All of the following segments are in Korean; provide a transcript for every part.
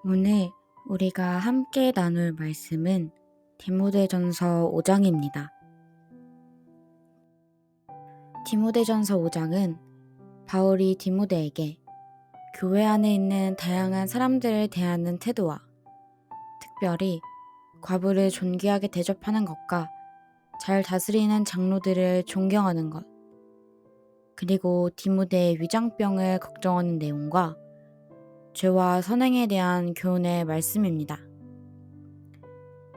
오늘 우리가 함께 나눌 말씀은 디모데전서 5장입니다. 디모데전서 5장은 바울이 디모데에게 교회 안에 있는 다양한 사람들을 대하는 태도와 특별히 과부를 존귀하게 대접하는 것과 잘 다스리는 장로들을 존경하는 것, 그리고 디모데의 위장병을 걱정하는 내용과 죄와 선행에 대한 교훈의 말씀입니다.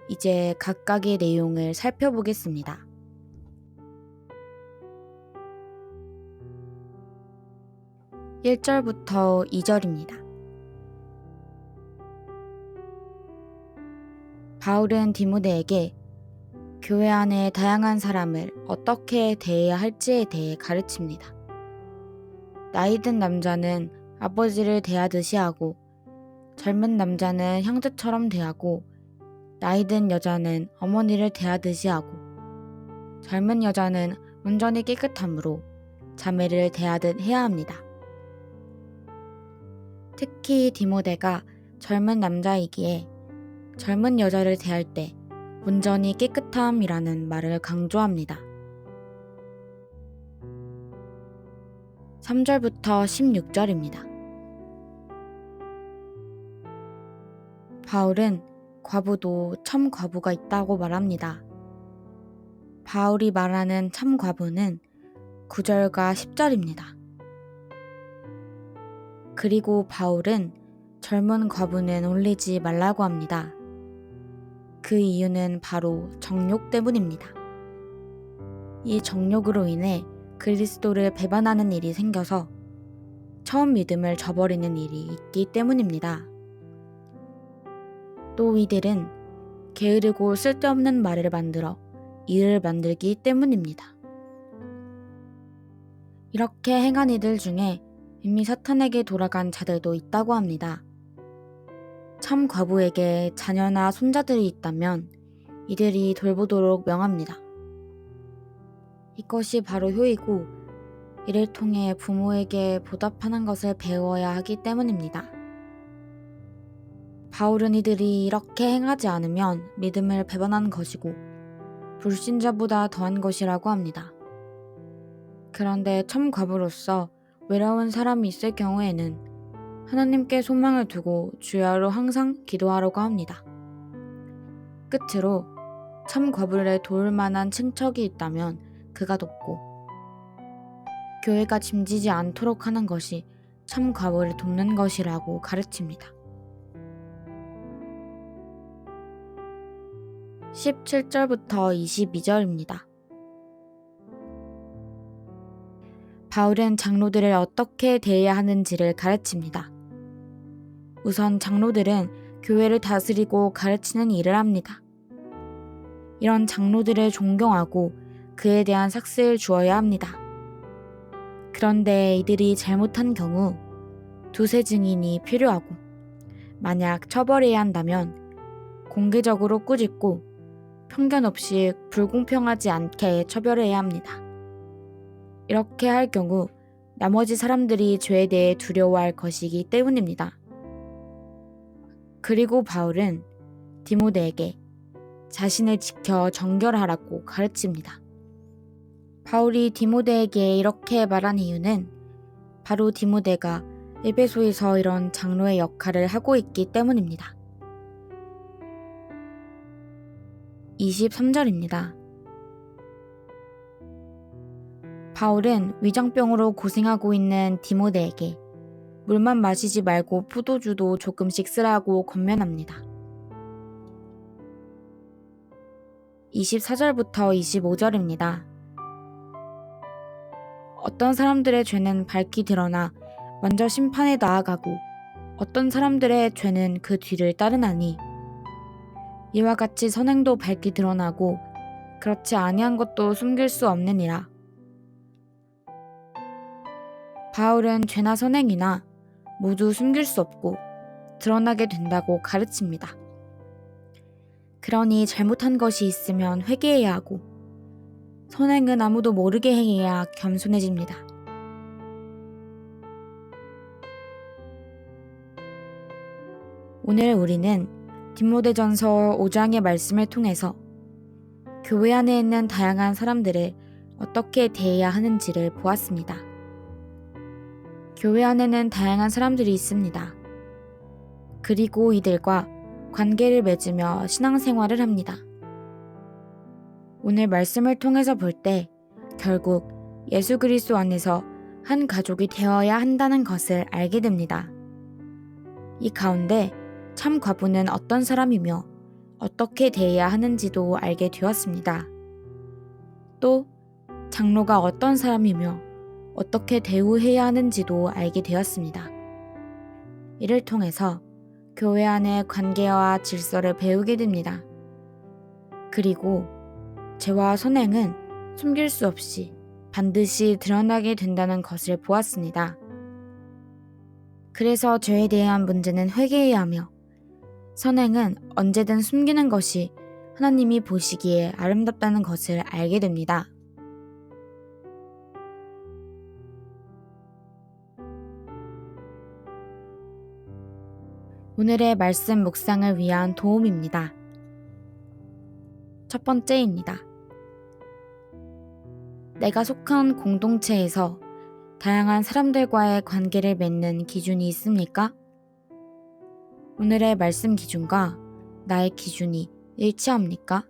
이제 각각의 내용을 살펴보겠습니다. 1절부터 2절입니다. 바울은 디모데에게 교회 안에 다양한 사람을 어떻게 대해야 할지에 대해 가르칩니다. 나이든 남자는 아버지를 대하듯이 하고, 젊은 남자는 형제처럼 대하고, 나이든 여자는 어머니를 대하듯이 하고, 젊은 여자는 온전히 깨끗함으로 자매를 대하듯 해야 합니다. 특히 디모데가 젊은 남자이기에 젊은 여자를 대할 때 온전히 깨끗함이라는 말을 강조합니다. 3절부터 16절입니다. 바울은 과부도 참 과부가 있다고 말합니다. 바울이 말하는 참 과부는 9절과 10절입니다. 그리고 바울은 젊은 과부는 올리지 말라고 합니다. 그 이유는 바로 정욕 때문입니다. 이 정욕으로 인해 그리스도를 배반하는 일이 생겨서 처음 믿음을 저버리는 일이 있기 때문입니다. 또 이들은 게으르고 쓸데없는 말을 만들어 일을 만들기 때문입니다. 이렇게 행한 이들 중에 이미 사탄에게 돌아간 자들도 있다고 합니다. 참 과부에게 자녀나 손자들이 있다면 이들이 돌보도록 명합니다. 이것이 바로 효이고 이를 통해 부모에게 보답하는 것을 배워야 하기 때문입니다. 바울은 이들이 이렇게 행하지 않으면 믿음을 배반한 것이고 불신자보다 더한 것이라고 합니다. 그런데 참 과부로서 외로운 사람이 있을 경우에는 하나님께 소망을 두고 주야로 항상 기도하라고 합니다. 끝으로 참 과부를 도울 만한 친척이 있다면 그가 돕고, 교회가 짐지지 않도록 하는 것이 참 과부를 돕는 것이라고 가르칩니다. 17절부터 22절입니다. 바울은 장로들을 어떻게 대해야 하는지를 가르칩니다. 우선 장로들은 교회를 다스리고 가르치는 일을 합니다. 이런 장로들을 존경하고 그에 대한 삭스를 주어야 합니다. 그런데 이들이 잘못한 경우 두세 증인이 필요하고, 만약 처벌해야 한다면 공개적으로 꾸짖고 편견 없이 불공평하지 않게 처벌해야 합니다. 이렇게 할 경우 나머지 사람들이 죄에 대해 두려워할 것이기 때문입니다. 그리고 바울은 디모데에게 자신을 지켜 정결하라고 가르칩니다. 바울이 디모데에게 이렇게 말한 이유는 바로 디모데가 에베소에서 이런 장로의 역할을 하고 있기 때문입니다. 23절입니다. 바울은 위장병으로 고생하고 있는 디모데에게 물만 마시지 말고 포도주도 조금씩 쓰라고 권면합니다. 24절부터 25절입니다. 어떤 사람들의 죄는 밝히 드러나 먼저 심판에 나아가고 어떤 사람들의 죄는 그 뒤를 따르나니 이와 같이 선행도 밝히 드러나고 그렇지 아니한 것도 숨길 수 없느니라. 바울은 죄나 선행이나 모두 숨길 수 없고 드러나게 된다고 가르칩니다. 그러니 잘못한 것이 있으면 회개해야 하고 선행은 아무도 모르게 행해야 겸손해집니다. 오늘 우리는 디모데전서 5장의 말씀을 통해서 교회 안에 있는 다양한 사람들을 어떻게 대해야 하는지를 보았습니다. 교회 안에는 다양한 사람들이 있습니다. 그리고 이들과 관계를 맺으며 신앙생활을 합니다. 오늘 말씀을 통해서 볼 때 결국 예수 그리스도 안에서 한 가족이 되어야 한다는 것을 알게 됩니다. 이 가운데 참 과부는 어떤 사람이며 어떻게 대해야 하는지도 알게 되었습니다. 또 장로가 어떤 사람이며 어떻게 대우해야 하는지도 알게 되었습니다. 이를 통해서 교회 안의 관계와 질서를 배우게 됩니다. 그리고 죄와 선행은 숨길 수 없이 반드시 드러나게 된다는 것을 보았습니다. 그래서 죄에 대한 문제는 회개해야 하며 선행은 언제든 숨기는 것이 하나님이 보시기에 아름답다는 것을 알게 됩니다. 오늘의 말씀 묵상을 위한 도움입니다. 첫 번째입니다. 내가 속한 공동체에서 다양한 사람들과의 관계를 맺는 기준이 있습니까? 오늘의 말씀 기준과 나의 기준이 일치합니까?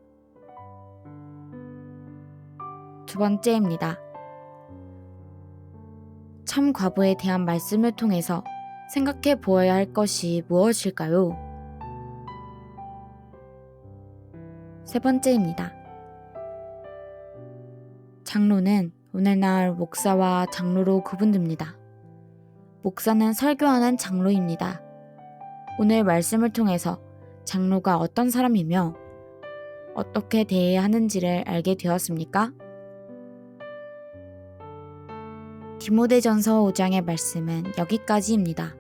두 번째입니다. 참 과부에 대한 말씀을 통해서 생각해 보아야 할 것이 무엇일까요? 세 번째입니다. 장로는 오늘날 목사와 장로로 구분됩니다. 목사는 설교하는 장로입니다. 오늘 말씀을 통해서 장로가 어떤 사람이며 어떻게 대해야 하는지를 알게 되었습니까? 디모데전서 5장의 말씀은 여기까지입니다.